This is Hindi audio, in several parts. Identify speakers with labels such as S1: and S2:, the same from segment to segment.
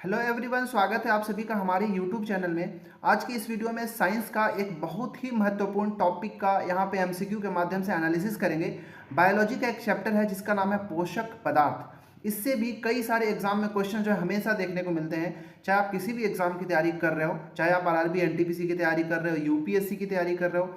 S1: हेलो एवरीवन, स्वागत है आप सभी का हमारे यूट्यूब चैनल में। आज की इस वीडियो में साइंस का एक बहुत ही महत्वपूर्ण टॉपिक का यहाँ पे एमसीक्यू के माध्यम से एनालिसिस करेंगे। बायोलॉजी का एक चैप्टर है जिसका नाम है पोषक पदार्थ। इससे भी कई सारे एग्जाम में क्वेश्चन जो है हमेशा देखने को मिलते हैं। चाहे आप किसी भी एग्जाम की तैयारी कर रहे हो, चाहे आप आरआरबी एनटीपीसी की तैयारी कर रहे हो, यूपीएससी की तैयारी कर रहे हो,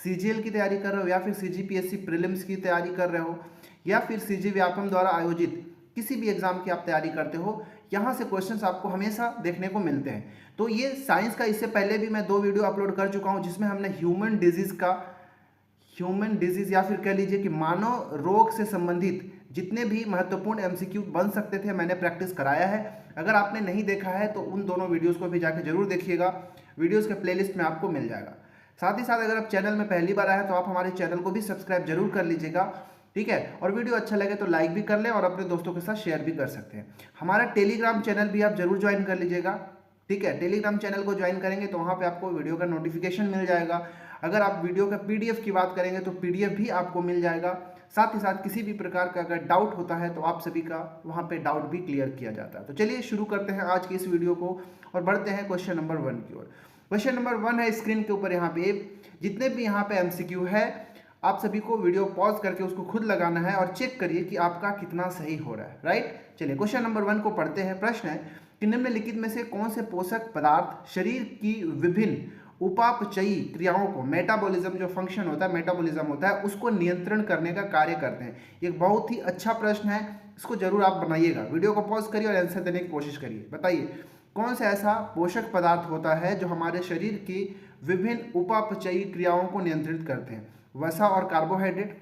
S1: सीजीएल की तैयारी कर रहे हो, या फिर सीजीपीएससी प्रीलिम्स की तैयारी कर रहे हो, या फिर सीजी व्यापम द्वारा आयोजित किसी भी एग्जाम की आप तैयारी करते हो, यहाँ से क्वेश्चंस आपको हमेशा देखने को मिलते हैं। तो ये साइंस का इससे पहले भी मैं 2 वीडियो अपलोड कर चुका हूँ जिसमें हमने ह्यूमन डिजीज या फिर कह लीजिए कि मानव रोग से संबंधित जितने भी महत्वपूर्ण एमसीक्यू बन सकते थे मैंने प्रैक्टिस कराया है। अगर आपने नहीं देखा है तो उन दोनों वीडियोस को भी जाके जरूर देखिएगा, वीडियोस के प्लेलिस्ट में आपको मिल जाएगा। साथ ही साथ अगर आप चैनल में पहली बार आए तो आप हमारे चैनल को भी सब्सक्राइब जरूर कर लीजिएगा, ठीक है। और वीडियो अच्छा लगे तो लाइक भी कर लें और अपने दोस्तों के साथ शेयर भी कर सकते हैं। हमारा टेलीग्राम चैनल भी आप जरूर ज्वाइन कर लीजिएगा, ठीक है। टेलीग्राम चैनल को ज्वाइन करेंगे तो वहाँ पे आपको वीडियो का नोटिफिकेशन मिल जाएगा। अगर आप वीडियो का पीडीएफ की बात करेंगे तो पीडीएफ भी आपको मिल जाएगा। साथ ही साथ किसी भी प्रकार का अगर डाउट होता है तो आप सभी का वहाँ पे डाउट भी क्लियर किया जाता है। तो चलिए शुरू करते हैं आज की इस वीडियो को और बढ़ते हैं क्वेश्चन नंबर 1 की ओर। क्वेश्चन नंबर 1 है स्क्रीन के ऊपर। यहाँ पे जितने भी यहाँ पे एमसीक्यू है आप सभी को वीडियो पॉज करके उसको खुद लगाना है और चेक करिए कि आपका कितना सही हो रहा है, राइट। चलिए क्वेश्चन नंबर 1 को पढ़ते हैं। प्रश्न है कि निम्नलिखित में से कौन से पोषक पदार्थ शरीर की विभिन्न उपापचयी क्रियाओं को, मेटाबॉलिज्म जो फंक्शन होता है, मेटाबॉलिज्म होता है, उसको नियंत्रण करने का कार्य करते हैं। एक बहुत ही अच्छा प्रश्न है, इसको जरूर आप बनाइएगा। वीडियो को पॉज करिए और आंसर देने की कोशिश करिए। बताइए कौन सा ऐसा पोषक पदार्थ होता है जो हमारे शरीर की विभिन्न उपापचयी क्रियाओं को नियंत्रित करते हैं। वसा और कार्बोहाइड्रेट,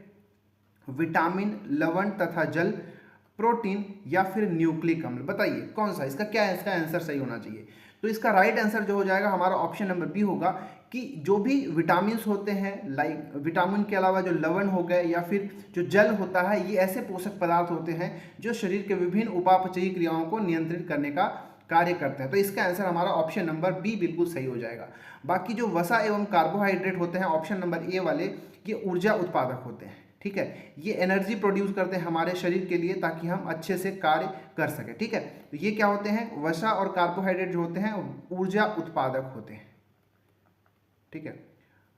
S1: विटामिन, लवण तथा जल, प्रोटीन या फिर न्यूक्लिक अम्ल। बताइए कौन सा, इसका आंसर सही होना चाहिए। तो इसका राइट आंसर जो हो जाएगा हमारा ऑप्शन नंबर बी होगा कि जो भी विटामिन होते हैं, लाइक विटामिन के अलावा जो लवण हो गए या फिर जो जल होता है, ये ऐसे पोषक पदार्थ होते हैं जो शरीर के विभिन्न उपापचयी क्रियाओं को नियंत्रित करने का कार्य करते हैं। तो इसका आंसर हमारा ऑप्शन नंबर बी बिल्कुल सही हो जाएगा। बाकी जो वसा एवं कार्बोहाइड्रेट होते हैं ऑप्शन नंबर ए वाले, ये ऊर्जा उत्पादक होते हैं, ठीक है। ये एनर्जी प्रोड्यूस करते हैं हमारे शरीर के लिए ताकि हम अच्छे से कार्य कर सकें, ठीक है। तो ये क्या होते हैं, वसा और कार्बोहाइड्रेट जो होते हैं ऊर्जा उत्पादक होते हैं, ठीक है।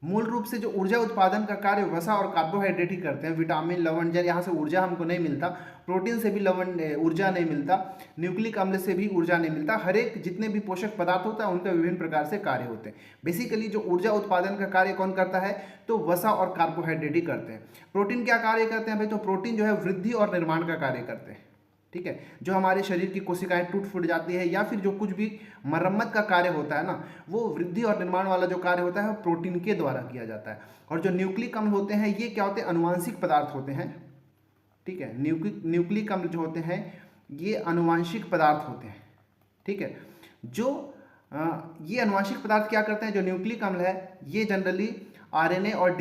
S1: मूल रूप से जो ऊर्जा उत्पादन का कार्य वसा और कार्बोहाइड्रेट ही करते हैं। विटामिन, लवण, जल, यहाँ से ऊर्जा हमको नहीं मिलता, प्रोटीन से भी लवण ऊर्जा नहीं मिलता, न्यूक्लिक अम्ल से भी ऊर्जा नहीं मिलता। हर एक जितने भी पोषक पदार्थ होता है उनके विभिन्न प्रकार से कार्य होते हैं। बेसिकली जो ऊर्जा उत्पादन का कार्य कौन करता है, तो वसा और कार्बोहाइड्रेट ही करते हैं। प्रोटीन क्या कार्य करते हैं भाई, तो प्रोटीन जो है वृद्धि और निर्माण का कार्य करते हैं, ठीक है। जो हमारे शरीर की कोशिकाएं टूट फूट जाती है या फिर जो कुछ भी मरम्मत का कार्य होता है ना, वो वृद्धि और निर्माण वाला जो कार्य होता है वो प्रोटीन के द्वारा किया जाता है। और जो न्यूक्लिक अम्ल होते हैं ये क्या होते हैं, अनुवांशिक पदार्थ होते हैं, ठीक है। न्यूक्लिक अम्ल जो होते हैं ये अनुवांशिक पदार्थ होते हैं, ठीक है। जो ये अनुवांशिक पदार्थ क्या करते हैं, जो न्यूक्लिक अम्ल है ये जनरली आरएनए और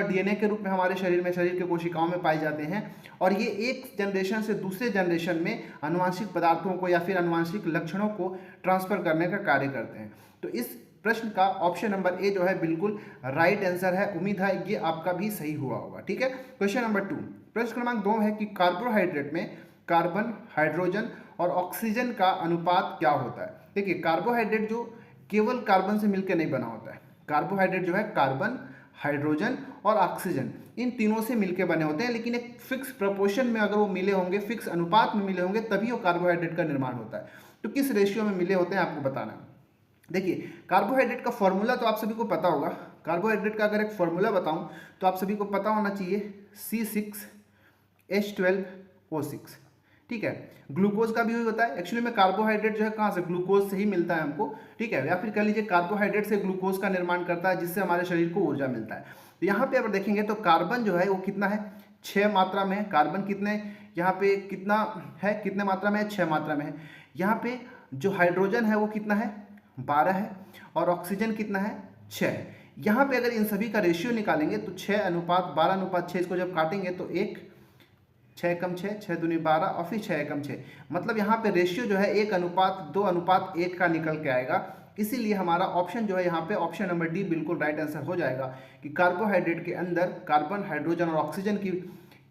S1: डीएनए के रूप में हमारे शरीर के कोशिकाओं में पाए जाते हैं। और ये एक जनरेशन से दूसरे जनरेशन में अनुवांशिक पदार्थों को या फिर अनुवांशिक लक्षणों को ट्रांसफर करने का कार्य करते हैं। तो इस प्रश्न का ऑप्शन नंबर ए जो है बिल्कुल राइट आंसर है। उम्मीद है ये आपका भी सही हुआ होगा, ठीक है। क्वेश्चन नंबर 2, प्रश्न क्रमांक 2 है कि कार्बोहाइड्रेट में कार्बन, हाइड्रोजन और ऑक्सीजन का अनुपात क्या होता है। देखिए कार्बोहाइड्रेट जो केवल कार्बन से मिलकर नहीं बना होता है। कार्बोहाइड्रेट जो है कार्बन, हाइड्रोजन और ऑक्सीजन इन तीनों से मिलकर बने होते हैं, लेकिन एक फिक्स प्रोपोर्शन में अगर वो मिले होंगे, फिक्स अनुपात में मिले होंगे, तभी वो कार्बोहाइड्रेट का निर्माण होता है। तो किस रेशियो में मिले होते हैं आपको बताना है। देखिए कार्बोहाइड्रेट का फॉर्मूला तो आप सभी को पता होगा। कार्बोहाइड्रेट का अगर एक फॉर्मूला बताऊं तो आप सभी को पता होना चाहिए C6H12O6, ठीक है। ग्लूकोज का भी वही होता है। एक्चुअली में कार्बोहाइड्रेट जो है कहाँ से, ग्लूकोज से ही मिलता है हमको, ठीक है। या फिर कह लीजिए कार्बोहाइड्रेट से ग्लूकोज का निर्माण करता है जिससे हमारे शरीर को ऊर्जा मिलता है। तो यहाँ पे अगर देखेंगे तो कार्बन जो है वो कितना है, 6 मात्रा में है। कार्बन कितने यहाँ पे कितना है, कितने मात्रा में है, 6 मात्रा में है। यहाँ पे जो हाइड्रोजन है वो कितना है, 12 है। और ऑक्सीजन कितना है, 6 है। यहाँ पे अगर इन सभी का रेशियो निकालेंगे तो 6:12:6, इसको जब काटेंगे तो 1, 6 कम 6, 6 दूनी 12 और फिर 6 कम 6, मतलब यहाँ पे रेशियो जो है 1:2:1 का निकल के आएगा। इसीलिए हमारा ऑप्शन जो है यहाँ पे ऑप्शन नंबर डी बिल्कुल राइट आंसर हो जाएगा कि कार्बोहाइड्रेट के अंदर कार्बन, हाइड्रोजन और ऑक्सीजन की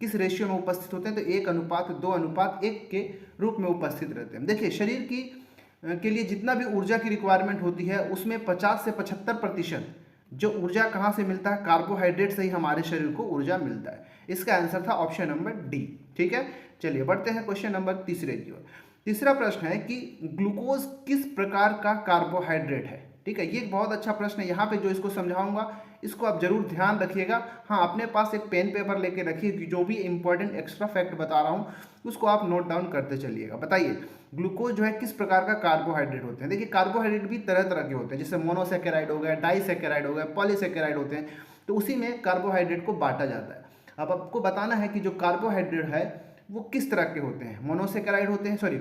S1: किस रेशियो में उपस्थित होते हैं, तो 1:2:1 के रूप में उपस्थित रहते हैं। देखिए शरीर की के लिए जितना भी ऊर्जा की रिक्वायरमेंट होती है उसमें 50 से 75% जो ऊर्जा कहाँ से मिलता है, कार्बोहाइड्रेट से ही हमारे शरीर को ऊर्जा मिलता है। इसका आंसर था ऑप्शन नंबर डी। ठीक है, चलिए बढ़ते हैं क्वेश्चन नंबर तीसरे की ओर। तीसरा प्रश्न है कि ग्लूकोज किस प्रकार का कार्बोहाइड्रेट है। ठीक है, ये एक बहुत अच्छा प्रश्न है। यहाँ पे जो इसको समझाऊंगा इसको आप जरूर ध्यान रखिएगा। हाँ, अपने पास एक पेन पेपर लेके रखिए कि जो भी इंपॉर्टेंट एक्स्ट्रा फैक्ट बता रहा हूँ उसको आप नोट डाउन करते चलिएगा। बताइए ग्लूकोज जो है किस प्रकार का कार्बोहाइड्रेट होते हैं। देखिए कार्बोहाइड्रेट भी तरह तरह के होते हैं, जैसे मोनोसेकेराइड हो गया, डाइसेकेराइड हो गया, पॉलीसेकेराइड होते हैं, तो उसी में कार्बोहाइड्रेट को बांटा जाता है। अब आपको बताना है कि जो कार्बोहाइड्रेट है वो किस तरह के होते हैं। मोनोसेकेराइड होते हैं, सॉरी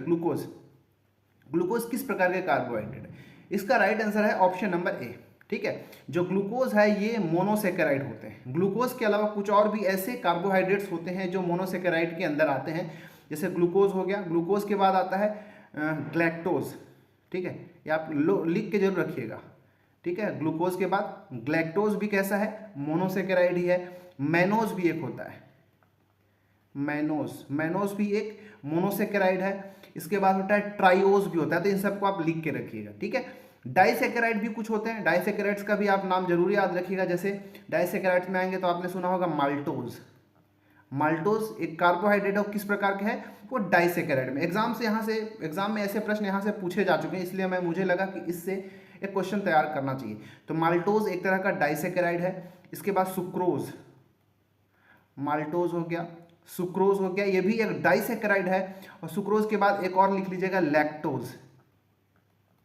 S1: ग्लूकोज किस प्रकार के कार्बोहाइड्रेट है। इसका राइट आंसर है ऑप्शन नंबर ए। ठीक है, जो ग्लूकोज है ये मोनोसेकेराइड होते हैं। ग्लूकोज के अलावा कुछ और भी ऐसे कार्बोहाइड्रेट्स होते हैं जो मोनोसेकेराइड के अंदर आते हैं, जैसे ग्लूकोज हो गया, ग्लूकोज के बाद आता है ग्लैक्टोज। ठीक है, ये आप लिख के जरूर रखिएगा। ठीक है, ग्लूकोज के बाद ग्लैक्टोज भी कैसा है, मोनोसेकेराइड ही है। मैनोज भी एक होता है, मैनोज भी एक मोनोसेकेराइड है। इसके बाद होता है ट्राइओज भी होता है, तो इन सबको आप लिख के रखिएगा। ठीक है, डाइसेकेराइड भी कुछ होते हैं, डाइसेकेराइड्स का भी आप नाम जरूर याद रखिएगा। जैसे डाइसेकेराइड्स में आएंगे तो आपने सुना होगा माल्टोज एक कार्बोहाइड्रेट है, किस प्रकार के है, वो डाइसेकेराइड में। एग्जाम में ऐसे प्रश्न यहाँ से पूछे जा चुके हैं, इसलिए मुझे लगा कि इससे एक क्वेश्चन तैयार करना चाहिए। तो माल्टोज एक तरह का डाइसेकेराइड है। इसके बाद सुक्रोज, माल्टोज हो गया, सुक्रोज हो गया, ये भी एक डाइसेकेराइड है। और सुक्रोज के बाद एक और लिख लीजिएगा लैक्टोज।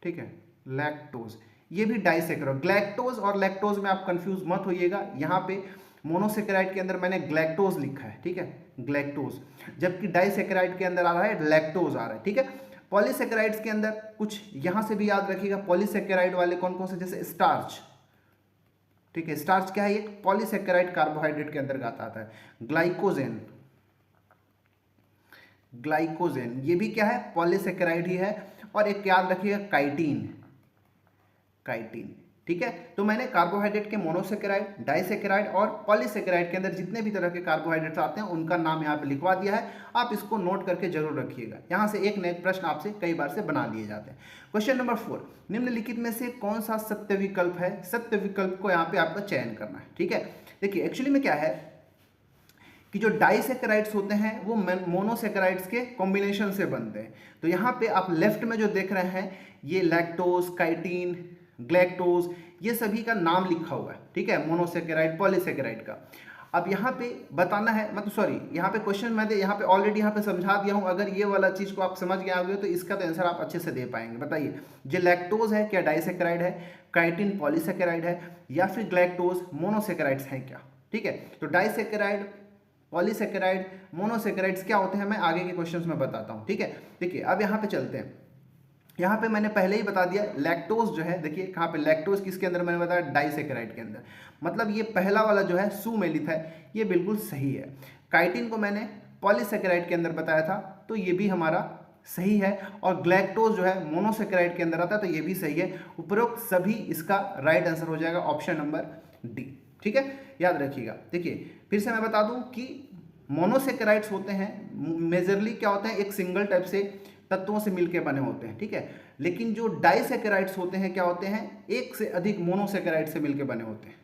S1: ठीक है, लैक्टोज ये भी डाइसेकेराइड। ग्लैक्टोज और लैक्टोज में आप कंफ्यूज मत होइएगा, यहाँ पे मोनोसेकेराइड के अंदर मैंने ग्लैक्टोज लिखा है। ठीक है, ग्लैक्टोज, जबकि डाइसेकेराइड के अंदर आ रहा है लैक्टोज आ रहा है। ठीक है, पॉलीसेकेराइड्स के अंदर कुछ यहाँ से भी याद रखिएगा। पॉलीसेकेराइड वाले कौन कौन से, जैसे स्टार्च। ठीक है, स्टार्च क्या है, एक पॉलीसेकेराइड कार्बोहाइड्रेट के अंतर्गत आता है। ग्लाइकोजेन ये भी क्या है, पॉलीसेकेराइड ही है। और एक याद रखिएगा काइटिन। ठीक है, तो मैंने कार्बोहाइड्रेट के मोनोसेकेराइड, डाइसेकेराइड और पॉलीसेकेराइड के अंदर जितने भी तरह के कार्बोहाइड्रेट्स आते हैं उनका नाम यहाँ पे लिखवा दिया है। आप इसको नोट करके जरूर रखिएगा, यहाँ से एक नए प्रश्न आपसे कई बार से बना लिए जाते हैं। क्वेश्चन नंबर 4, निम्नलिखित में से कौन सा सत्य विकल्प है। सत्य विकल्प को यहाँ पे आपका चयन करना है। ठीक है, देखिए एक्चुअली में क्या है कि जो डाइसेकेराइड्स होते हैं वो मोनोसेकेराइड्स के कॉम्बिनेशन से बनते हैं। तो यहाँ पे आप लेफ्ट में जो देख रहे हैं ये लैक्टोज, काइटिन, ग्लैक्टोज, ये सभी का नाम लिखा हुआ है। ठीक है, मोनोसेकेराइड, पॉलीसेकेराइड का। अब यहाँ पे बताना है, मतलब सॉरी, यहाँ पे क्वेश्चन मैं यहाँ पे ऑलरेडी यहाँ पे समझा दिया हूँ। अगर ये वाला चीज़ को आप समझ गए होंगे तो इसका तो आंसर आप अच्छे से दे पाएंगे। बताइए, जो लैक्टोज है क्या डाइसेकेराइड है, काइटिन पॉलीसेकेराइड है, या फिर ग्लैक्टोज मोनोसेकेराइड्स हैं क्या। ठीक है, तो डाइसेकेराइड, पॉलीसेकेराइड, मोनोसेकेराइड्स क्या होते हैं मैं आगे के क्वेश्चंस में बताता हूँ। ठीक है, देखिए अब यहाँ पे चलते हैं। यहाँ पे मैंने पहले ही बता दिया लैक्टोज जो है, देखिए कहाँ पे लैक्टोज किसके अंदर, मैंने बताया डाइसेकेराइड के अंदर। मतलब ये पहला वाला जो है सुमेलित है, ये बिल्कुल सही है। काइटिन को मैंने पॉलीसेकेराइड के अंदर बताया था, तो ये भी हमारा सही है। और ग्लैक्टोज जो है मोनोसेकेराइड के अंदर आता है, तो ये भी सही है। उपरोक्त सभी इसका राइट आंसर हो जाएगा ऑप्शन नंबर डी। ठीक है, याद रखिएगा। देखिए फिर से मैं बता दूं कि मोनोसेकेराइड्स होते हैं मेजरली क्या होते हैं, एक सिंगल टाइप से तत्वों से मिलकर बने होते हैं। ठीक है, लेकिन जो डाइसेकेराइड्स होते हैं क्या होते हैं, एक से अधिक मोनोसेकेराइड से मिलकर बने होते हैं।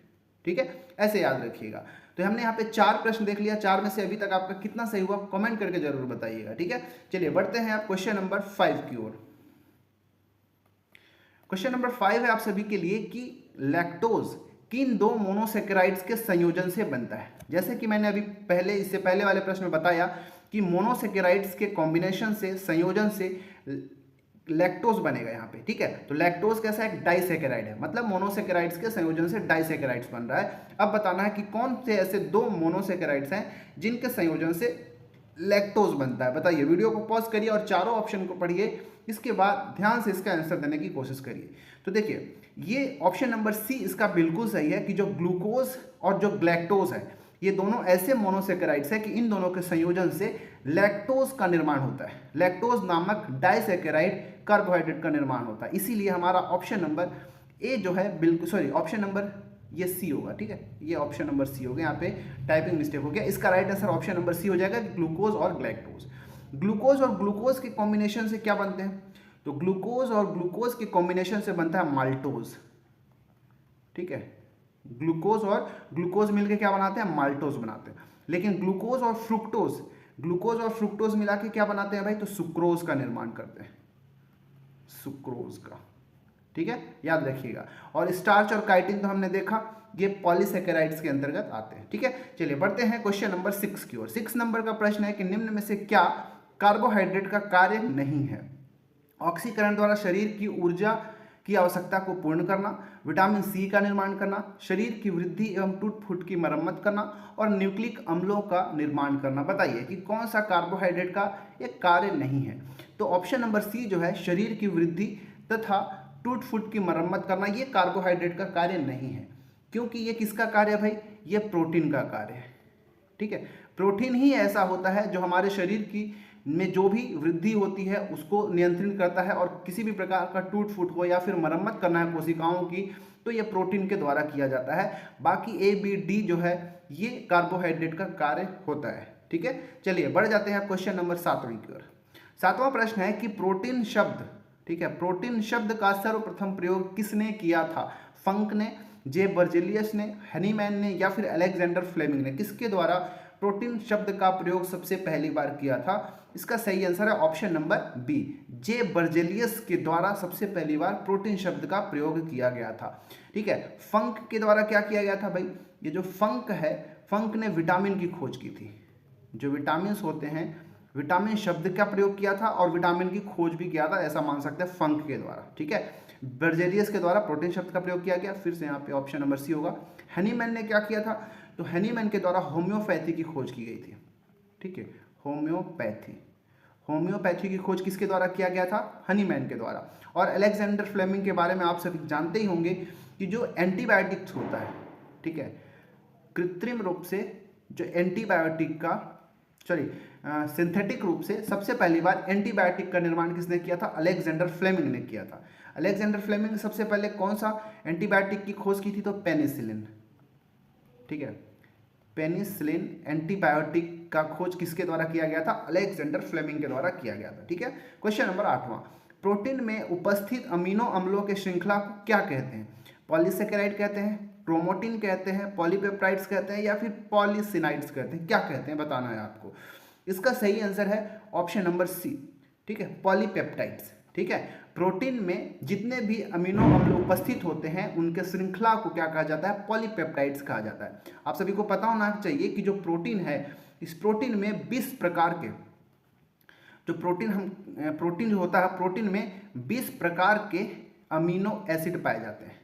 S1: ठीक है, ऐसे याद रखिएगा। तो हमने यहाँ पे 4 प्रश्न देख लिया। 4 में से अभी तक आपका कितना सही हुआ कमेंट करके जरूर बताइएगा। ठीक है, चलिए बढ़ते हैं आप क्वेश्चन नंबर 5 की ओर। क्वेश्चन नंबर 5 है आप सभी के लिए कि लैक्टोज किन 2 मोनोसेकेराइड्स के संयोजन से बनता है। जैसे कि मैंने अभी इससे पहले वाले प्रश्न में बताया कि मोनोसेकेराइड्स के कॉम्बिनेशन से, संयोजन से लैक्टोज बनेगा यहाँ पे। ठीक है, तो लैक्टोज कैसा है, डाइसेकेराइड है, मतलब मोनोसेकेराइड्स के संयोजन से डाइसेकेराइड्स बन रहा है। अब बताना है कि कौन से ऐसे 2 मोनोसेकेराइड्स हैं जिनके संयोजन से लैक्टोज बनता है। बताइए, वीडियो को पॉज करिए और चारों ऑप्शन को पढ़िए, इसके बाद ध्यान से इसका आंसर देने की कोशिश करिए। तो देखिए ये ऑप्शन नंबर सी इसका बिल्कुल सही है कि जो ग्लूकोज और जो ग्लैक्टोज है ये दोनों ऐसे मोनोसेकेराइड्स हैं कि इन दोनों के संयोजन से लैक्टोज का निर्माण होता है। लैक्टोज नामक डाइसेकेराइड कार्बोहाइड्रेट का निर्माण होता है। इसीलिए हमारा ऑप्शन नंबर ए जो है बिल्कुल, सॉरी ऑप्शन नंबर ये सी होगा, ठीक है, ये ऑप्शन नंबर सी हो गया, यहाँ पे टाइपिंग मिस्टेक हो गया। इसका right answer option number C हो जाएगा, ग्लूकोज और ग्लाइकोज। ग्लूकोज और ग्लूकोज के कॉम्बिनेशन से क्या बनते हैं? तो ग्लूकोज और ग्लूकोज के कॉम्बिनेशन से बनता है माल्टोज, ठीक है, ग्लूकोज और ग्लूकोज मिलके क्या बनाते हैं? माल्टोज बनाते हैं। लेकिन ग्लूकोज और फ्रुक्टोज मिला के क्या बनाते हैं भाई? तो सुक्रोज का निर्माण करते हैं, सुक्रोज का, ठीक है, याद रखिएगा। और स्टार्च और काइटिन तो हमने देखा, ये पॉलीसेकेराइड्स के अंतर्गत आते हैं, ठीक है। चलिए बढ़ते हैं क्वेश्चन नंबर 6 की ओर। 6 नंबर का प्रश्न है कि निम्न में से क्या कार्बोहाइड्रेट का कार्य नहीं है? ऑक्सीकरण द्वारा शरीर की ऊर्जा की आवश्यकता को पूर्ण करना, विटामिन सी का निर्माण करना, शरीर की वृद्धि एवं टूट फूट की मरम्मत करना और न्यूक्लिक अम्लों का निर्माण करना। बताइए कि कौन सा कार्बोहाइड्रेट का एक कार्य नहीं है? तो ऑप्शन नंबर सी जो है, शरीर की वृद्धि तथा टूट फूट की मरम्मत करना, ये कार्बोहाइड्रेट का कार्य नहीं है। क्योंकि ये किसका कार्य है भाई? ये प्रोटीन का कार्य है, ठीक है। प्रोटीन ही ऐसा होता है जो हमारे शरीर की में जो भी वृद्धि होती है उसको नियंत्रित करता है, और किसी भी प्रकार का टूट फूट हो या फिर मरम्मत करना है कोशिकाओं की, तो ये प्रोटीन के द्वारा किया जाता है। बाकी ए बी डी जो है ये कार्बोहाइड्रेट का कार्य होता है, ठीक है। चलिए बढ़ जाते हैं क्वेश्चन नंबर 7वीं की ओर। 7वां प्रश्न है कि प्रोटीन शब्द, ठीक है, प्रोटीन शब्द का सर्वप्रथम प्रयोग किसने किया था? फंक ने, जे बर्जेलियस ने, हनीमैन ने या फिर अलेक्जेंडर फ्लेमिंग ने? किसके द्वारा प्रोटीन शब्द का प्रयोग सबसे पहली बार किया था? इसका सही आंसर है ऑप्शन नंबर बी, जे बर्जेलियस के द्वारा सबसे पहली बार प्रोटीन शब्द का प्रयोग किया गया था, ठीक है। फंक के द्वारा क्या किया गया था भाई? ये जो फंक है, फंक ने विटामिन की खोज की थी। जो विटामिन होते हैं, विटामिन शब्द का प्रयोग किया था और विटामिन की खोज भी किया था, ऐसा मान सकते हैं फंक के द्वारा, ठीक है। बर्जेलियस के द्वारा प्रोटीन शब्द का प्रयोग किया गया, फिर से यहाँ पे ऑप्शन नंबर सी होगा। हनीमैन ने क्या किया था? तो हनीमैन के द्वारा होम्योपैथी की खोज की गई थी, ठीक है, होम्योपैथी की खोज किसके द्वारा किया गया था? हनीमैन के द्वारा। और अलेक्जेंडर फ्लेमिंग के बारे में आप सभी जानते ही होंगे कि जो एंटीबायोटिक्स होता है, ठीक है, कृत्रिम रूप से जो एंटीबायोटिक का सिंथेटिक रूप से सबसे पहली बार एंटीबायोटिक का निर्माण किसने किया था? अलेक्जेंडर फ्लेमिंग ने किया था। अलेक्जेंडर फ्लेमिंग ने सबसे पहले कौन सा एंटीबायोटिक की खोज की थी? तो पेनिसिलिन, ठीक है, पेनिसिलिन एंटीबायोटिक का खोज किसके द्वारा किया गया था? अलेक्जेंडर फ्लेमिंग के द्वारा किया गया था, ठीक है। क्वेश्चन नंबर 8वां, प्रोटीन में उपस्थित अमीनो अम्लों के श्रृंखला को क्या कहते हैं? पॉलीसेकेराइड कहते हैं, क्रोमोटिन कहते हैं, पॉलीपेप्टाइड्स कहते हैं या फिर पॉलीसिनाइड्स कहते हैं? क्या कहते हैं बताना है आपको। इसका सही आंसर है ऑप्शन नंबर सी, ठीक है, पॉलीपेप्टाइड्स, ठीक है। प्रोटीन में जितने भी अमीनो अम्ल उपस्थित होते हैं उनके श्रृंखला को क्या कहा जाता है? पॉलीपेप्टाइड्स कहा जाता है। आप सभी को पता होना चाहिए कि जो प्रोटीन है, इस प्रोटीन में 20 प्रकार के जो प्रोटीन जो होता है, प्रोटीन में 20 प्रकार के अमीनो एसिड पाए जाते हैं,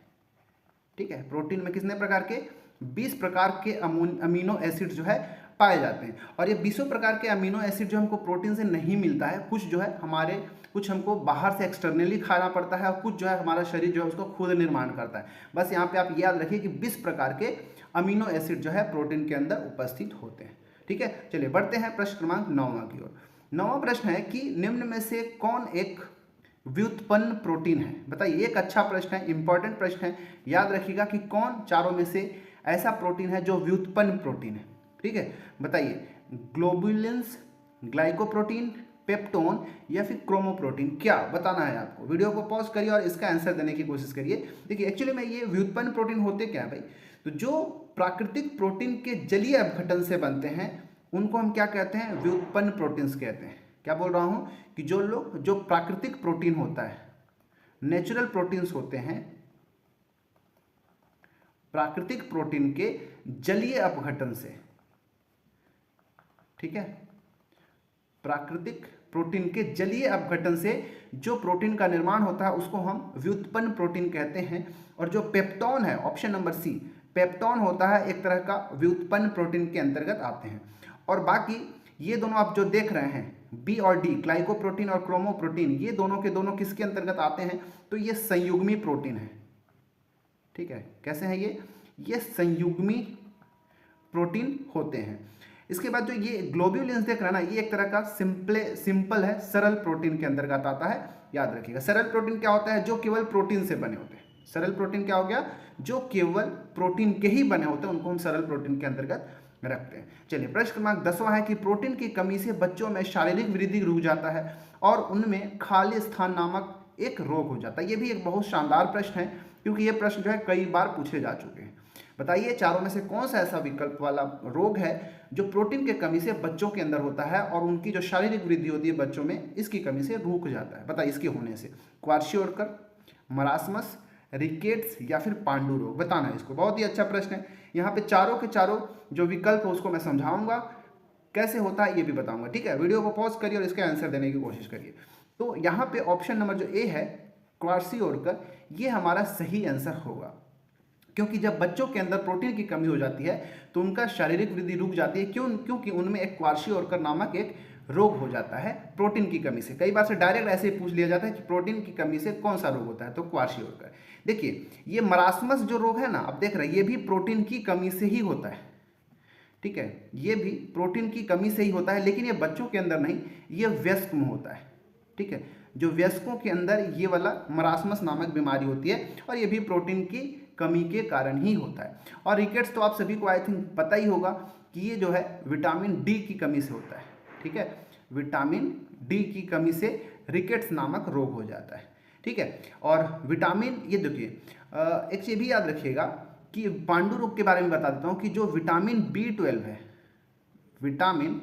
S1: ठीक है। प्रोटीन में कितने प्रकार के? 20 प्रकार के अमीनो एसिड जो है पाए जाते हैं। और ये 20 प्रकार के अमीनो एसिड जो हमको प्रोटीन से नहीं मिलता है, कुछ जो है कुछ हमको बाहर से एक्सटर्नली खाना पड़ता है और कुछ जो है हमारा शरीर जो है उसको खुद निर्माण करता है। बस यहाँ पे आप याद रखिए कि 20 प्रकार के अमीनो एसिड जो है प्रोटीन के अंदर उपस्थित होते हैं, ठीक है। चलिए बढ़ते हैं प्रश्न क्रमांक 9वां की ओर। 9वां प्रश्न है कि निम्न में से कौन एक व्युत्पन्न प्रोटीन है? बताइए, एक अच्छा प्रश्न है, इंपॉर्टेंट प्रश्न है, याद रखिएगा कि कौन चारों में से ऐसा प्रोटीन है जो व्युत्पन्न प्रोटीन है, ठीक है। बताइए, ग्लोबुलिन्स, ग्लाइकोप्रोटीन, पेप्टोन या फिर क्रोमोप्रोटीन? क्या बताना है आपको। वीडियो को पॉज करिए और इसका आंसर देने की कोशिश करिए। देखिए एक्चुअली में ये व्युत्पन्न प्रोटीन होते क्या है भाई? तो जो प्राकृतिक प्रोटीन के जलीय अपघटन से बनते हैं उनको हम क्या कहते हैं? व्युत्पन्न प्रोटीन्स कहते हैं। क्या बोल रहा हूँ कि जो प्राकृतिक प्रोटीन होता है, नेचुरल प्रोटीन्स होते हैं, प्राकृतिक प्रोटीन के जलीय अपघटन से, ठीक है, प्राकृतिक प्रोटीन के जलीय अपघटन से जो प्रोटीन का निर्माण होता है उसको हम व्युत्पन्न प्रोटीन कहते हैं। और जो पेप्टोन है, ऑप्शन नंबर सी, पेप्टोन होता है एक तरह का व्युत्पन्न प्रोटीन के अंतर्गत आते हैं। और बाकी ये दोनों आप जो देख रहे हैं, बी और डी, ग्लाइकोप्रोटीन और क्रोमोप्रोटीन, ये दोनों के दोनों किसके अंतर्गत आते हैं? तो ये संयुग्मी प्रोटीन है, ठीक है। कैसे हैं ये संयुग्मी प्रोटीन होते हैं। इसके बाद जो ये ग्लोब्यूलिन्स देख रहे हैं ना, ये एक तरह का सिंपल है, सरल प्रोटीन के अंतर्गत आता है, याद रखिएगा। सरल प्रोटीन क्या होता है? जो केवल प्रोटीन से बने होते हैं, सरल प्रोटीन क्या हो गया? जो केवल प्रोटीन के ही बने होते हैं उनको हम सरल प्रोटीन के अंतर्गत रखते हैं। चलिए प्रश्न क्रमांक 10वां है कि प्रोटीन की कमी से बच्चों में शारीरिक वृद्धि रुक जाता है और उनमें खाली स्थान नामक एक रोग हो जाता है। ये भी एक बहुत शानदार प्रश्न है, क्योंकि ये प्रश्न जो है कई बार पूछे जा चुके हैं। बताइए चारों में से कौन सा ऐसा विकल्प वाला रोग है जो प्रोटीन की कमी से बच्चों के अंदर होता है और उनकी जो शारीरिक वृद्धि होती है बच्चों में इसकी कमी से रुक जाता है? बताइए इसके होने से। क्वार्शियोरकर, मरासमस, रिकेट्स या फिर पांडु रोग? बताना है इसको। बहुत ही अच्छा प्रश्न है। यहाँ पे चारों के चारों जो विकल्प है उसको मैं समझाऊंगा, कैसे होता है ये भी बताऊंगा। ठीक है, वीडियो को पॉज करिए और इसका आंसर देने की कोशिश करिए। तो यहाँ पे ऑप्शन नंबर जो ए है क्वार्शियोरकर, ये हमारा सही आंसर होगा, क्योंकि जब बच्चों के अंदर प्रोटीन की कमी हो जाती है तो उनका शारीरिक वृद्धि रुक जाती है। क्योंकि उनमें एक क्वार्शियोरकर नामक एक रोग हो जाता है प्रोटीन की कमी से। कई बार से डायरेक्ट ऐसे ही पूछ लिया जाता है कि प्रोटीन की कमी से कौन सा रोग होता है, तो क्वार्शियोरकर। देखिए ये मरासमस जो रोग है ना, आप देख रहे हैं ये भी प्रोटीन की कमी से ही होता है। ठीक है, ये भी प्रोटीन की कमी से ही होता है, लेकिन ये बच्चों के अंदर नहीं, ये वयस्क में होता है। ठीक है, जो वयस्कों के अंदर ये वाला मरासमस नामक बीमारी होती है और ये भी प्रोटीन की कमी के कारण ही होता है। और रिकेट्स तो आप सभी को आई थिंक पता ही होगा कि ये जो है विटामिन डी की कमी से होता है। ठीक है, विटामिन डी की कमी से रिकेट्स नामक रोग हो जाता है। ठीक है, और विटामिन, ये देखिए एक चीज भी याद रखिएगा कि पांडु रोग के बारे में बता देता हूँ कि जो विटामिन B12 है, विटामिन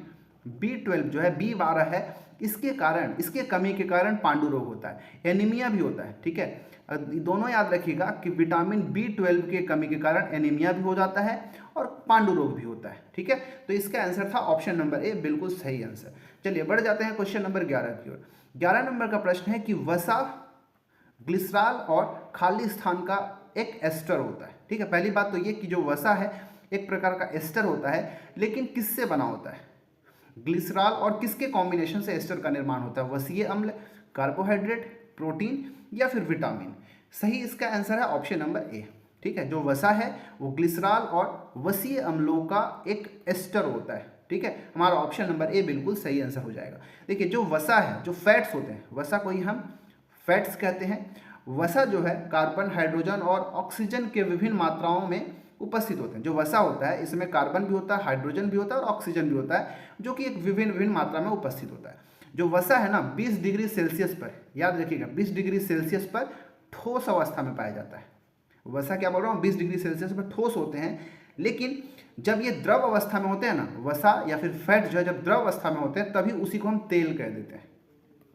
S1: B12 जो है B12 है, इसके कारण, इसके कमी के कारण पांडु रोग होता है, एनीमिया भी होता है। ठीक है, दोनों याद रखिएगा कि विटामिन B12 के कमी के कारण एनीमिया भी हो जाता है और पांडु रोग भी होता है। ठीक है, तो इसका आंसर था ऑप्शन नंबर ए, बिल्कुल सही आंसर। चलिए बढ़ जाते हैं क्वेश्चन नंबर 11 की ओर। 11 नंबर का प्रश्न है कि वसा, ग्लिसरॉल और खाली स्थान का एक एस्टर होता है। ठीक है, पहली बात तो ये कि जो वसा है एक प्रकार का एस्टर होता है, लेकिन किससे बना होता है? ग्लिसरॉल और किसके कॉम्बिनेशन से एस्टर का निर्माण होता है? वसीय अम्ल, कार्बोहाइड्रेट, प्रोटीन या फिर विटामिन? सही इसका आंसर है ऑप्शन नंबर ए। ठीक है, जो वसा है वो ग्लिसरॉल और वसीय अम्लों का एक एस्टर होता है। ठीक है, हमारा ऑप्शन नंबर ए बिल्कुल सही आंसर हो जाएगा। देखिए जो वसा है, जो फैट्स होते हैं, वसा को ही हम फैट्स कहते हैं। वसा जो है कार्बन, हाइड्रोजन और ऑक्सीजन के विभिन्न मात्राओं में उपस्थित होते हैं। जो वसा होता है इसमें कार्बन भी होता है, हाइड्रोजन भी होता है और ऑक्सीजन भी होता है, जो कि एक विभिन्न मात्रा में उपस्थित होता है। जो वसा है ना 20 डिग्री सेल्सियस पर, याद रखिएगा 20 डिग्री सेल्सियस पर ठोस अवस्था में पाया जाता है। वसा क्या बोल रहा हूँ, 20 डिग्री सेल्सियस पर ठोस होते हैं, लेकिन जब ये द्रव अवस्था में होते हैं ना, वसा या फिर फैट जो है जब द्रव अवस्था में होते हैं तभी उसी को हम तेल कह देते हैं।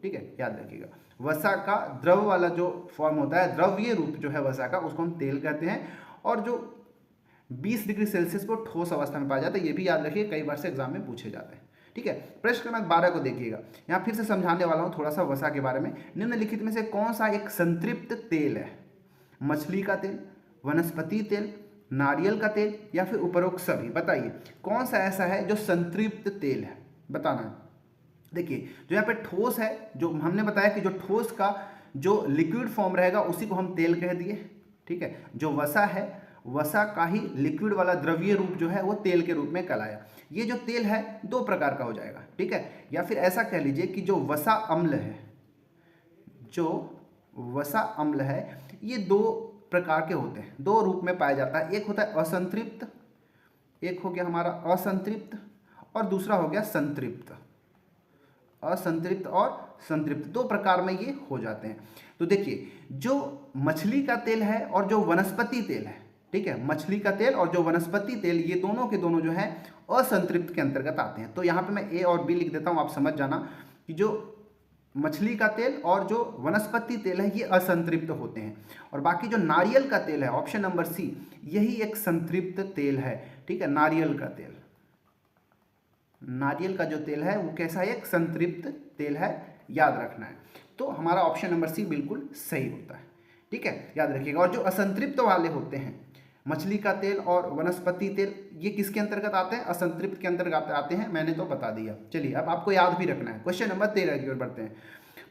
S1: ठीक है, याद रखिएगा वसा का द्रव वाला जो फॉर्म होता है, द्रव्य रूप जो है वसा का, उसको हम तेल कहते हैं। और जो 20 डिग्री सेल्सियस पर ठोस अवस्था में पाया जाता है, ये भी याद रखिए, कई बार से एग्जाम में पूछे जाते हैं। ठीक है, प्रश्न क्रमांक 12 को देखिएगा। यहाँ फिर से समझाने वाला हूँ थोड़ा सा वसा के बारे में। निम्नलिखित में से कौन सा एक संतृप्त तेल है? मछली का तेल, वनस्पति तेल, नारियल का तेल या फिर उपरोक्त सभी? बताइए कौन सा ऐसा है जो संतृप्त तेल है, बताना है। देखिए जो यहाँ पे ठोस है, जो हमने बताया कि जो ठोस का जो लिक्विड फॉर्म रहेगा उसी को हम तेल कह दिए। ठीक है, जो वसा है, वसा का ही लिक्विड वाला द्रव्य रूप जो है वो तेल के रूप में कहलाया। ये जो तेल है दो प्रकार का हो जाएगा। ठीक है, या फिर ऐसा कह लीजिए कि जो वसा अम्ल है, जो वसा अम्ल है, ये दो प्रकार के होते हैं, दो रूप में पाया जाता है। एक होता है असंतृप्त, एक हो गया हमारा असंतृप्त और दूसरा हो गया संतृप्त। असंतृप्त और संतृप्त दो प्रकार में ये हो जाते हैं। तो देखिए जो मछली का तेल है और जो वनस्पति तेल है, ठीक है, मछली का तेल और जो वनस्पति तेल, ये दोनों के दोनों जो है असंतृप्त के अंतर्गत आते हैं। तो यहाँ पे मैं ए और बी लिख देता हूँ, आप समझ जाना कि जो मछली का तेल और जो वनस्पति तेल है ये असंतृप्त होते हैं, और बाकी जो नारियल का तेल है ऑप्शन नंबर सी, यही एक संतृप्त तेल है। ठीक है, नारियल का तेल, नारियल का जो तेल है वो कैसा है, एक संतृप्त तेल है, याद रखना है। तो हमारा ऑप्शन नंबर सी बिल्कुल सही होता है। ठीक है, याद रखिएगा। और जो असंतृप्त वाले होते हैं, मछली का तेल और वनस्पति तेल, ये किसके अंतर्गत आते हैं, असंतृप्त के अंतर्गत आते हैं, मैंने तो बता दिया। चलिए अब आपको याद भी रखना है। क्वेश्चन नंबर 13 की ओर बढ़ते हैं।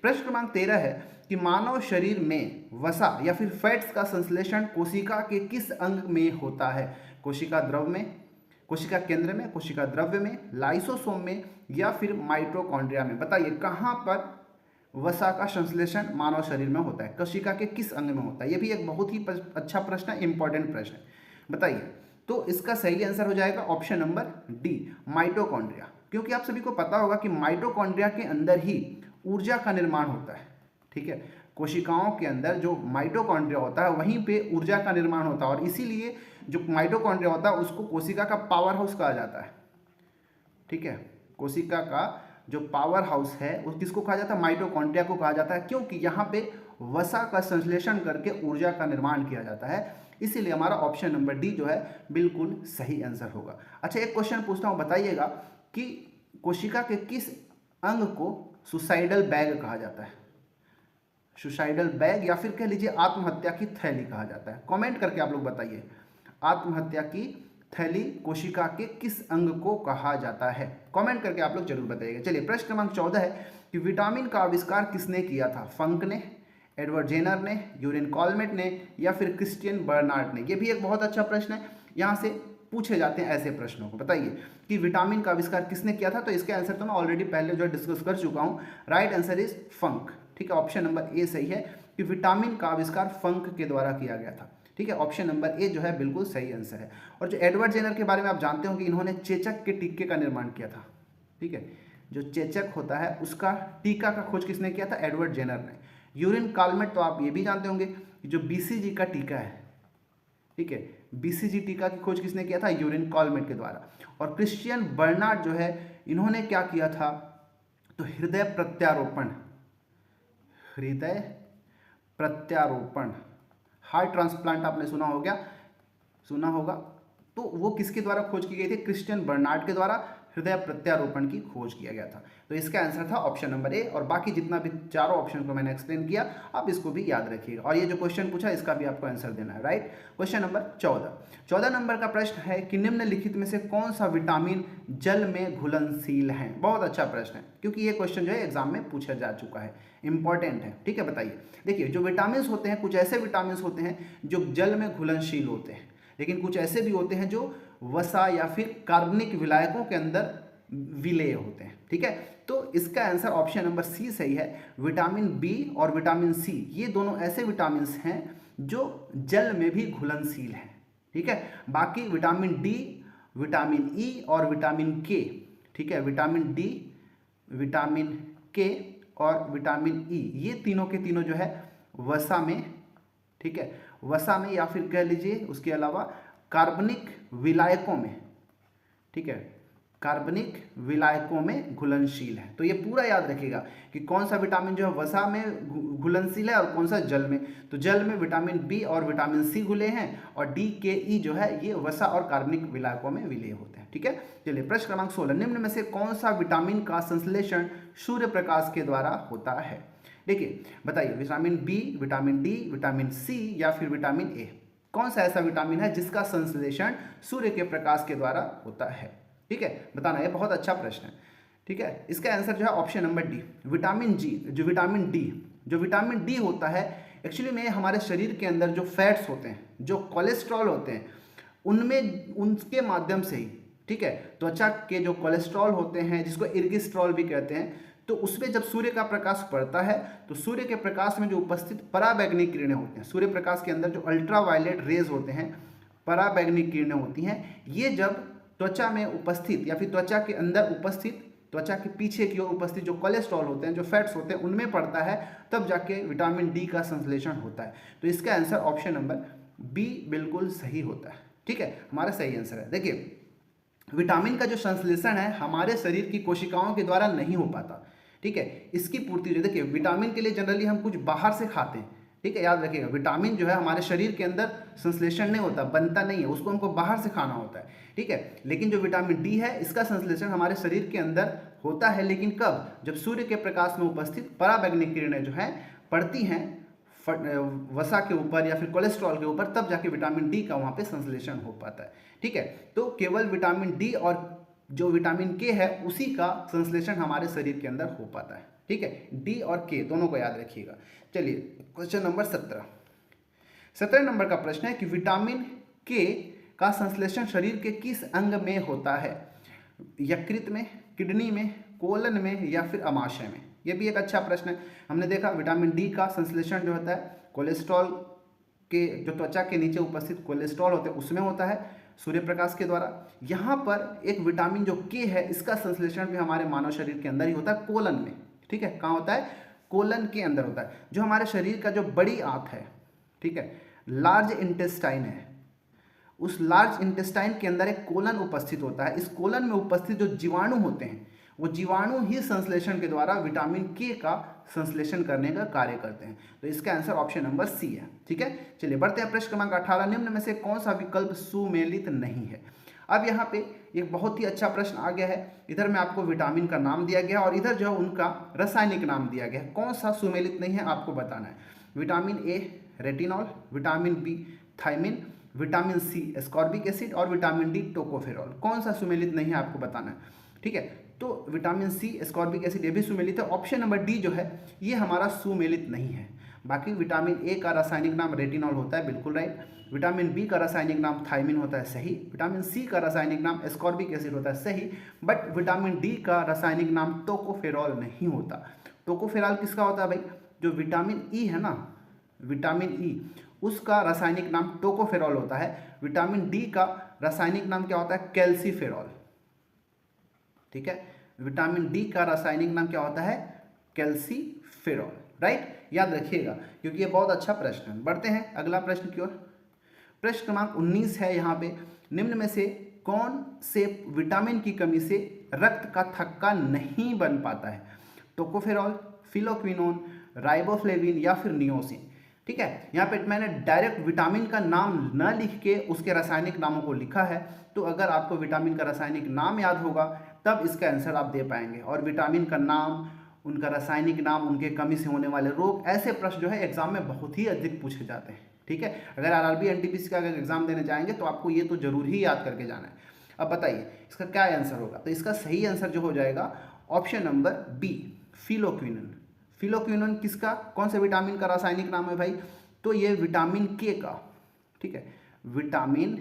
S1: प्रश्न क्रमांक 13 है कि मानव शरीर में वसा या फिर फैट्स का संश्लेषण कोशिका के किस अंग में होता है? कोशिका द्रव में, कोशिका केंद्र में, कोशिका द्रव्य में, लाइसोसोम में या फिर माइटोकॉन्ड्रिया में? बताइए कहाँ पर वसा का संश्लेषण मानव शरीर में होता है? कोशिका के किस अंग में होता है? ये भी एक बहुत ही अच्छा प्रश्न है, इंपॉर्टेंट प्रश्न है, बताइए। तो इसका सही आंसर हो जाएगा ऑप्शन नंबर डी, माइटोकॉन्ड्रिया। क्योंकि आप सभी को पता होगा कि माइटोकॉन्ड्रिया के अंदर ही ऊर्जा का निर्माण होता है, ठीक है। कोशिकाओं के अंदर जो माइटोकॉन्ड्रिया होता है वहीं पे ऊर्जा का निर्माण होता है, और इसीलिए जो माइटोकॉन्ड्रिया होता है उसको कोशिका का पावर हाउस कहा जाता है, ठीक है। कोशिका का जो पावर हाउस है वो किसको कहा जाता है? माइटोकॉन्ड्रिया को कहा जाता है, क्योंकि यहाँ पे वसा का संश्लेषण करके ऊर्जा का निर्माण किया जाता है। इसीलिए हमारा ऑप्शन नंबर डी जो है बिल्कुल सही आंसर होगा। अच्छा, एक क्वेश्चन पूछता हूँ, बताइएगा कि कोशिका के किस अंग को सुसाइडल बैग कहा जाता है? सुसाइडल बैग या फिर कह लीजिए आत्महत्या की थैली कहा जाता है। कमेंट करके आप लोग बताइए, आत्महत्या की थैली कोशिका के किस अंग को कहा जाता है? कमेंट करके आप लोग जरूर बताइएगा। चलिए, प्रश्न क्रमांक 14 है कि विटामिन का आविष्कार किसने किया था? फंक ने, एडवर्ड जेनर ने, यूरेन कॉलमेट ने, या फिर क्रिश्चियन बर्नार्ड ने? ये भी एक बहुत अच्छा प्रश्न है, यहाँ से पूछे जाते हैं ऐसे प्रश्नों को। बताइए कि विटामिन का आविष्कार किसने किया था? तो इसका आंसर तो मैं ऑलरेडी पहले जो डिस्कस कर चुका हूँ। राइट आंसर इज फंक, ठीक है। ऑप्शन नंबर ए सही है कि विटामिन का आविष्कार फंक के द्वारा किया गया था, ठीक है। ऑप्शन नंबर ए जो है बिल्कुल सही आंसर है। और जो एडवर्ड जेनर के बारे में आप जानते हो कि इन्होंने चेचक के टीके का निर्माण किया था, ठीक है। जो चेचक होता है उसका टीका का खोज किसने किया था? एडवर्ड जेनर ने। यूरिन कॉलमेट तो आप ये भी जानते होंगे कि जो बीसीजी का टीका है, ठीक है, बीसीजी टीका की खोज किसने किया था? यूरिन कॉलमेट के द्वारा। और क्रिश्चियन बर्नार्ड जो है इन्होंने क्या किया था? तो हृदय प्रत्यारोपण, हृदय प्रत्यारोपण, हार्ट ट्रांसप्लांट आपने सुना होगा। तो वो किसके द्वारा खोज की गई थी? क्रिश्चियन बर्नार्ड के द्वारा हृदय प्रत्यारोपण की खोज किया गया था। तो इसका आंसर था ऑप्शन नंबर ए। और बाकी जितना भी चारों ऑप्शन को मैंने एक्सप्लेन किया, आप इसको भी याद रखिएगा। और ये जो क्वेश्चन पूछा इसका भी आपको आंसर देना है, राइट। क्वेश्चन नंबर 14 नंबर का प्रश्न है कि निम्नलिखित में से कौन सा विटामिन जल में घुलनशील है? बहुत अच्छा प्रश्न है, क्योंकि ये क्वेश्चन जो है एग्जाम में पूछा जा चुका है, इंपॉर्टेंट है, ठीक है। बताइए, देखिए जो विटामिन होते हैं, कुछ ऐसे विटामिन होते हैं जो जल में घुलनशील होते हैं, लेकिन कुछ ऐसे भी होते हैं जो वसा या फिर कार्बनिक विलायकों के अंदर विलेय होते हैं, ठीक है। तो इसका आंसर ऑप्शन नंबर सी सही है। विटामिन बी और विटामिन सी ये दोनों ऐसे विटामिन हैं जो जल में भी घुलनशील हैं, ठीक है। बाकी विटामिन डी, विटामिन ई और विटामिन के, ठीक है, विटामिन डी, विटामिन के और विटामिन ई, ये तीनों के तीनों जो है वसा में, ठीक है, वसा में या फिर कह लीजिए उसके अलावा कार्बनिक विलायकों में, ठीक है, कार्बनिक विलायकों में घुलनशील है। तो ये पूरा याद रखिएगा कि कौन सा विटामिन जो है वसा में घुलनशील है और कौन सा जल में। तो जल में विटामिन बी और विटामिन सी घुले हैं, और डी, के, ई जो है ये वसा और कार्बनिक विलायकों में विलय होते हैं, ठीक है। चलिए, प्रश्न क्रमांक 16, निम्न में से कौन सा विटामिन का संश्लेषण सूर्य प्रकाश के द्वारा होता है? देखिए, बताइए, vitamin B, vitamin D, vitamin C या फिर विटामिन ए? कौन सा ऐसा विटामिन है जिसका संश्लेषण सूर्य के प्रकाश के द्वारा होता है? ठीक है, बताना, ये बहुत अच्छा प्रश्न है, ठीक है। इसका आंसर जो है ऑप्शन नंबर डी, विटामिन जी। जो विटामिन डी होता है, एक्चुअली में हमारे शरीर के अंदर जो फैट्स होते हैं, जो कोलेस्ट्रॉल होते हैं, उनमें उनके माध्यम से ही, ठीक है, त्वचा के जो कोलेस्ट्रॉल होते हैं जिसको इर्गिस्ट्रॉल भी कहते हैं, तो उसमें जब सूर्य का प्रकाश पड़ता है तो सूर्य के प्रकाश में जो उपस्थित पराबैंगनी किरणें होती हैं, सूर्य प्रकाश के अंदर जो अल्ट्रावायलेट रेज होते हैं, पराबैंगनी किरणें होती हैं, ये जब त्वचा में उपस्थित या फिर त्वचा के अंदर उपस्थित, त्वचा के पीछे की ओर उपस्थित जो कोलेस्ट्रॉल होते हैं, जो फैट्स होते हैं, उनमें पड़ता है, तब जाके विटामिन डी का संश्लेषण होता है। तो इसका आंसर ऑप्शन नंबर बी बिल्कुल सही होता है, ठीक है, हमारा सही आंसर है। देखिए, विटामिन का जो संश्लेषण है हमारे शरीर की कोशिकाओं के द्वारा नहीं हो पाता, ठीक है। इसकी पूर्ति जो, देखिए, विटामिन के लिए जनरली हम कुछ बाहर से खाते हैं, ठीक है, याद रखिएगा। विटामिन जो है हमारे शरीर के अंदर संश्लेषण नहीं होता, बनता नहीं है, उसको हमको बाहर से खाना होता है, ठीक है। लेकिन जो विटामिन डी है, इसका संश्लेषण हमारे शरीर के अंदर होता है, लेकिन कब? जब सूर्य के प्रकाश में उपस्थित पराबैंगनी किरणें जो हैं पड़ती हैं वसा के ऊपर या फिर कोलेस्ट्रॉल के ऊपर, तब जाके विटामिन डी का वहाँ पे संश्लेषण हो पाता है, ठीक है। तो केवल विटामिन डी और जो विटामिन के है उसी का संश्लेषण हमारे शरीर के अंदर हो पाता है, ठीक है। डी और के दोनों को याद रखिएगा। चलिए, क्वेश्चन नंबर 17 नंबर का प्रश्न है कि विटामिन के का संश्लेषण शरीर के किस अंग में होता है? यकृत में, किडनी में, कोलन में या फिर अमाशय में? ये भी एक अच्छा प्रश्न है। हमने देखा विटामिन डी का संश्लेषण जो होता है कोलेस्ट्रॉल के, जो त्वचा के नीचे उपस्थित कोलेस्ट्रॉल होते हैं उसमें होता है सूर्य प्रकाश के द्वारा। यहाँ पर एक विटामिन जो के है, इसका संश्लेषण भी हमारे मानव शरीर के अंदर ही होता है, कोलन में। ठीक है, कहाँ होता है? कोलन के अंदर होता है। जो हमारे शरीर का जो बड़ी आंत है, ठीक है, लार्ज इंटेस्टाइन है, उस लार्ज इंटेस्टाइन के अंदर एक कोलन उपस्थित होता है। इस कोलन में उपस्थित जो जीवाणु होते हैं, वो जीवाणु ही संश्लेषण के द्वारा विटामिन के का संश्लेषण करने का कार्य करते हैं। तो इसका आंसर ऑप्शन नंबर सी है। ठीक है, चलिए बढ़ते हैं प्रश्न क्रमांक 18। निम्न में से कौन सा विकल्प सुमेलित नहीं है? अब यहाँ पे एक बहुत ही अच्छा प्रश्न आ गया है। इधर में आपको विटामिन का नाम दिया गया और इधर जो है उनका रासायनिक नाम दिया गया है। कौन सा सुमेलित नहीं है आपको बताना है। Vitamin A retinol, vitamin B thiamine, vitamin C ascorbic acid और विटामिन डी टोकोफेरॉल। कौन सा सुमेलित नहीं है आपको बताना है। ठीक है, तो विटामिन सी एस्कॉर्बिक एसिड ये भी सुमेलित है। ऑप्शन नंबर डी जो है ये हमारा सुमेलित नहीं है। बाकी विटामिन ए का रासायनिक नाम रेटिनॉल होता है, बिल्कुल राइट। विटामिन बी का रासायनिक नाम थायमिन होता है, सही। विटामिन सी का रासायनिक नाम एस्कॉर्बिक एसिड होता है, सही। बट विटामिन डी का रासायनिक नाम टोकोफेरॉल नहीं होता। टोकोफेरॉल किसका होता है भाई? जो विटामिन ई है ना, विटामिन ई, उसका रासायनिक नाम टोकोफेरॉल होता है। विटामिन डी का रासायनिक नाम क्या होता है? कैल्सीफेरॉल। ठीक है, विटामिन डी का रासायनिक नाम क्या होता है? Calciferol, right. याद रखिएगा क्योंकि ये बहुत अच्छा प्रश्न है। बढ़ते हैं अगला प्रश्न की ओर। प्रश्न क्रमांक 19 है यहाँ पे, निम्न में से कौन से विटामिन की कमी से रक्त का थक्का नहीं बन पाता है? टोकोफेरॉल, फिलोक्विनोन, राइबोफ्लेविन या फिर नियोसिन। ठीक है, यहाँ पे मैंने डायरेक्ट विटामिन का नाम न लिख के उसके रासायनिक नामों को लिखा है। तो अगर आपको विटामिन का रासायनिक नाम याद होगा तब इसका आंसर आप दे पाएंगे। और विटामिन का नाम, उनका रासायनिक नाम, उनके कमी से होने वाले रोग, ऐसे प्रश्न जो है एग्जाम में बहुत ही अधिक पूछे जाते हैं। ठीक है, अगर आरआरबी एनटीपीसी का अगर एग्जाम देने जाएंगे तो आपको ये तो जरूर ही याद करके जाना है। अब बताइए इसका क्या आंसर होगा। तो इसका सही आंसर जो हो जाएगा option number B, phylloquinone. Phylloquinone किसका, कौन से विटामिन का रासायनिक नाम है भाई? तो ये विटामिन के का, ठीक है, विटामिन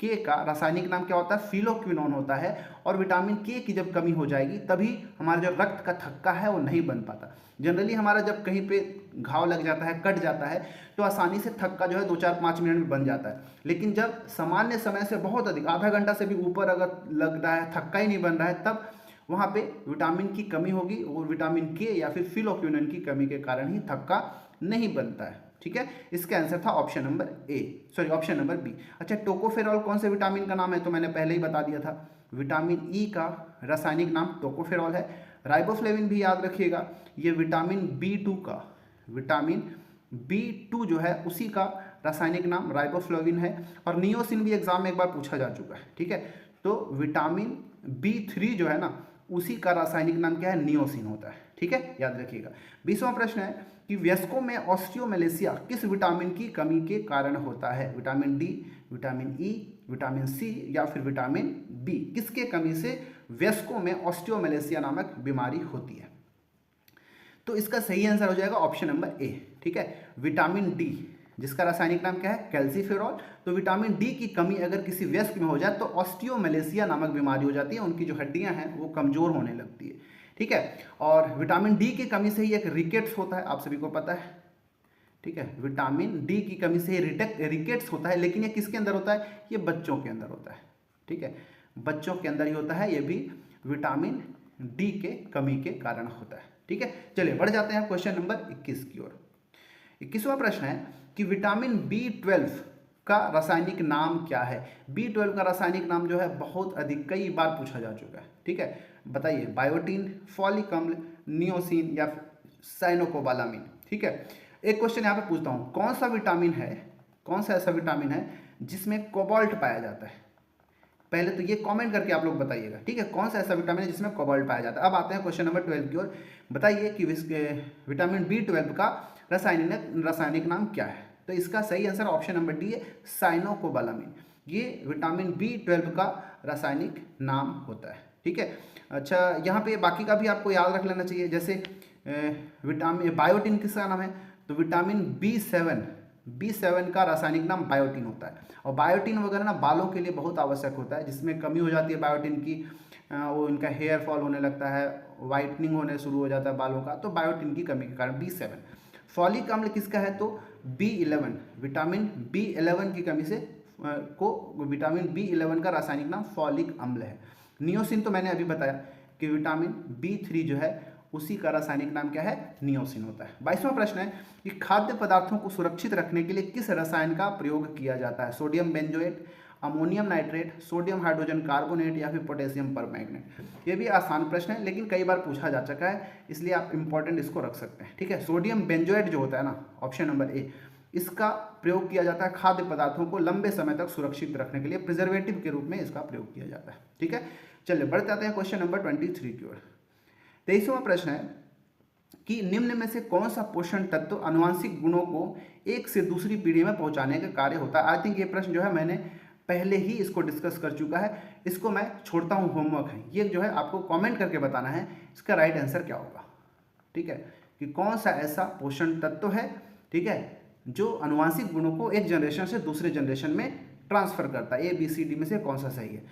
S1: के का रासायनिक नाम क्या होता है? फिलोक्विनोन होता है। और विटामिन के की जब कमी हो जाएगी तभी हमारा जो रक्त का थक्का है वो नहीं बन पाता। जनरली हमारा जब कहीं पे घाव लग जाता है, कट जाता है, तो आसानी से थक्का जो है 2-4-5 मिनट में बन जाता है। लेकिन जब सामान्य समय से बहुत अधिक, आधा घंटा से भी ऊपर अगर लग रहा है, थक्का ही नहीं बन रहा है, तब वहाँ पे विटामिन की कमी होगी और विटामिन के या फिर फिलोक्विनोन की कमी के कारण ही थक्का नहीं बनता है। ठीक है, इसका आंसर था option number A, sorry option number B. अच्छा, टोकोफेरॉल कौन से विटामिन का नाम है? तो मैंने पहले ही बता दिया था, विटामिन ई का रासायनिक नाम टोकोफेरॉल है। राइबोफ्लेविन भी याद रखिएगा, ये विटामिन बी2 का, विटामिन बी2 जो है उसी का रासायनिक नाम राइबोफ्लेविन है। और नियोसिन भी एग्जाम में एक बार पूछा जा चुका है। ठीक है, तो विटामिन बी3 जो है ना, उसी का रासायनिक नाम क्या है? नियोसिन होता है। ठीक है, याद रखिएगा। 20वां प्रश्न है कि वयस्कों में ऑस्टियोमेलेसिया किस विटामिन की कमी के कारण होता है? Vitamin D, vitamin E, vitamin C या फिर विटामिन बी, किसके कमी से वयस्कों में ऑस्टियोमेलेसिया नामक बीमारी होती है? तो इसका सही आंसर हो जाएगा ऑप्शन नंबर ए। ठीक है, विटामिन डी, जिसका रासायनिक नाम क्या है? कैल्सीफेरॉल। तो विटामिन डी की कमी अगर किसी वयस्क में हो जाए तो ऑस्टियोमेलेसिया नामक बीमारी हो जाती है, उनकी जो हड्डियां हैं वो कमजोर होने लगती है। ठीक है, और विटामिन डी की कमी से ही एक रिकेट्स होता है, आप सभी को पता है। ठीक है, विटामिन डी की कमी से ही रिकेट्स होता है, लेकिन ये किसके अंदर होता है? ये बच्चों के अंदर होता है। ठीक है, बच्चों के अंदर ही होता है, ये भी विटामिन डी के कमी के कारण होता है। ठीक है, चलिए बढ़ जाते हैं क्वेश्चन नंबर 21 की ओर। 21वां प्रश्न है कि विटामिन B12 का रासायनिक नाम क्या है? B12 का रासायनिक नाम जो है बहुत अधिक कई बार पूछा जा चुका है। ठीक है, बताइए, बायोटीन, फॉलिक अम्ल, नियोसिन या साइनोकोबालामिन। ठीक है, एक क्वेश्चन यहाँ पे पूछता हूँ, कौन सा विटामिन है, कौन सा ऐसा विटामिन है जिसमें कोबाल्ट पाया जाता है? पहले तो ये कमेंट करके आप लोग बताइएगा। ठीक है, कौन सा ऐसा विटामिन है जिसमें कोबाल्ट पाया जाता है? अब आते हैं क्वेश्चन नंबर 12 की ओर। बताइए कि विटामिन B12 का रासायनिक नाम क्या है? तो इसका सही आंसर ऑप्शन नंबर डी है, साइनोकोबालामिन। ये विटामिन B12 का रासायनिक नाम होता है। ठीक है, अच्छा यहाँ पे बाकी का भी आपको याद रख लेना चाहिए। जैसे विटामिन बायोटीन किसका नाम है? तो विटामिन B7 का रासायनिक नाम बायोटीन होता है। और बायोटीन वगैरह ना बालों के लिए बहुत आवश्यक होता है, जिसमें कमी हो जाती है बायोटीन की, वो इनका हेयर फॉल होने लगता है वाइटनिंग होने शुरू हो जाता है बालों का, तो बायोटिन की कमी के कारण। B7 फॉलिक अम्ल किसका है, तो B11 विटामिन B11 की कमी से विटामिन B11 का रासायनिक नाम फॉलिक अम्ल है। नियोसिन तो मैंने अभी बताया कि विटामिन B3 जो है उसी का रासायनिक नाम क्या है, नियोसिन होता है। 22वां प्रश्न है कि खाद्य पदार्थों को सुरक्षित रखने के लिए किस रसायन का प्रयोग किया जाता है, sodium benzoate, ammonium nitrate, sodium hydrogen carbonate या फिर पोटेशियम परमैंगनेट। ये भी आसान प्रश्न है लेकिन कई बार पूछा जा चुका है, इसलिए आप इंपॉर्टेंट इसको रख सकते हैं। ठीक है, सोडियम बेंजोएट जो होता है ना, ऑप्शन नंबर ए, इसका प्रयोग किया जाता है खाद्य पदार्थों को लंबे समय तक सुरक्षित रखने के लिए, प्रिजर्वेटिव के रूप में इसका प्रयोग किया जाता है। ठीक है, चलिए बढ़ जाते हैं क्वेश्चन नंबर 23 की ओर। 23वां प्रश्न है कि निम्न में से कौन सा पोषण तत्व आनुवंशिक गुणों को एक से दूसरी पीढ़ी में पहुंचाने का कार्य होता है। आई थिंक ये प्रश्न जो है मैंने पहले ही इसको डिस्कस कर चुका है, इसको मैं छोड़ता हूँ, होमवर्क है ये, जो है आपको कमेंट करके बताना है इसका राइट आंसर क्या होगा। ठीक है, कि कौन सा ऐसा पोषण तत्व है, ठीक है, जो आनुवंशिक गुणों को एक जनरेशन से दूसरे जनरेशन में ट्रांसफर करता है। ABCD में से कौन सा सही है।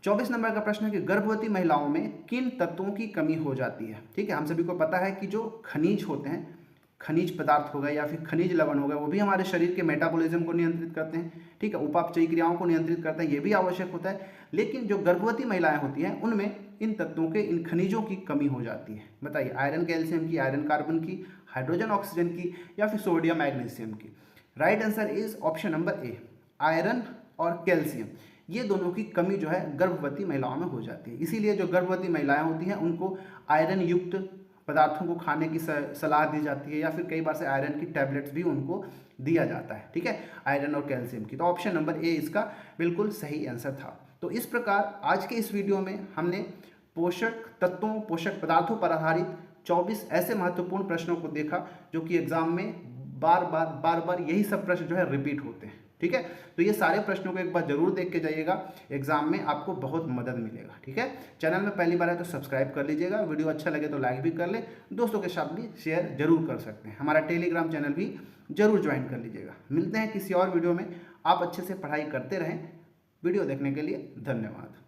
S1: 24 नंबर का प्रश्न है कि गर्भवती महिलाओं में किन तत्वों की कमी हो जाती है। ठीक है, हम सभी को पता है कि जो खनिज होते हैं, खनिज पदार्थ हो गए या फिर खनिज लवण हो गए, वो भी हमारे शरीर के मेटाबॉलिज्म को नियंत्रित करते हैं। ठीक है, उपापचयी क्रियाओं को नियंत्रित करते हैं, ये भी आवश्यक होता है। लेकिन जो गर्भवती महिलाएं होती हैं उनमें इन तत्वों के, इन खनिजों की कमी हो जाती है। बताइए, आयरन कैल्शियम की, आयरन कार्बन की, हाइड्रोजन ऑक्सीजन की या फिर सोडियम मैग्नीशियम की। Right answer is option number A, iron और कैल्शियम, ये दोनों की कमी जो है गर्भवती महिलाओं में हो जाती है। इसीलिए जो गर्भवती महिलाएं होती हैं उनको आयरन युक्त पदार्थों को खाने की सलाह दी जाती है, या फिर कई बार से आयरन की टैबलेट्स भी उनको दिया जाता है। ठीक है, आयरन और कैल्शियम की। तो ऑप्शन नंबर ए इसका बिल्कुल सही आंसर था। तो इस प्रकार आज के इस वीडियो में हमने पोषक तत्वों, पोषक पदार्थों पर आधारित 24 ऐसे महत्वपूर्ण प्रश्नों को देखा जो कि एग्जाम में बार बार यही सब प्रश्न जो है रिपीट होते हैं। ठीक है, तो ये सारे प्रश्नों को एक बार जरूर देख के जाइएगा, एग्जाम में आपको बहुत मदद मिलेगा। ठीक है, चैनल में पहली बार है तो सब्सक्राइब कर लीजिएगा, वीडियो अच्छा लगे तो लाइक भी कर ले, दोस्तों के साथ भी शेयर जरूर कर सकते हैं। हमारा टेलीग्राम चैनल भी जरूर ज्वाइन कर लीजिएगा। मिलते हैं किसी और वीडियो में, आप अच्छे से पढ़ाई करते रहें। वीडियो देखने के लिए धन्यवाद।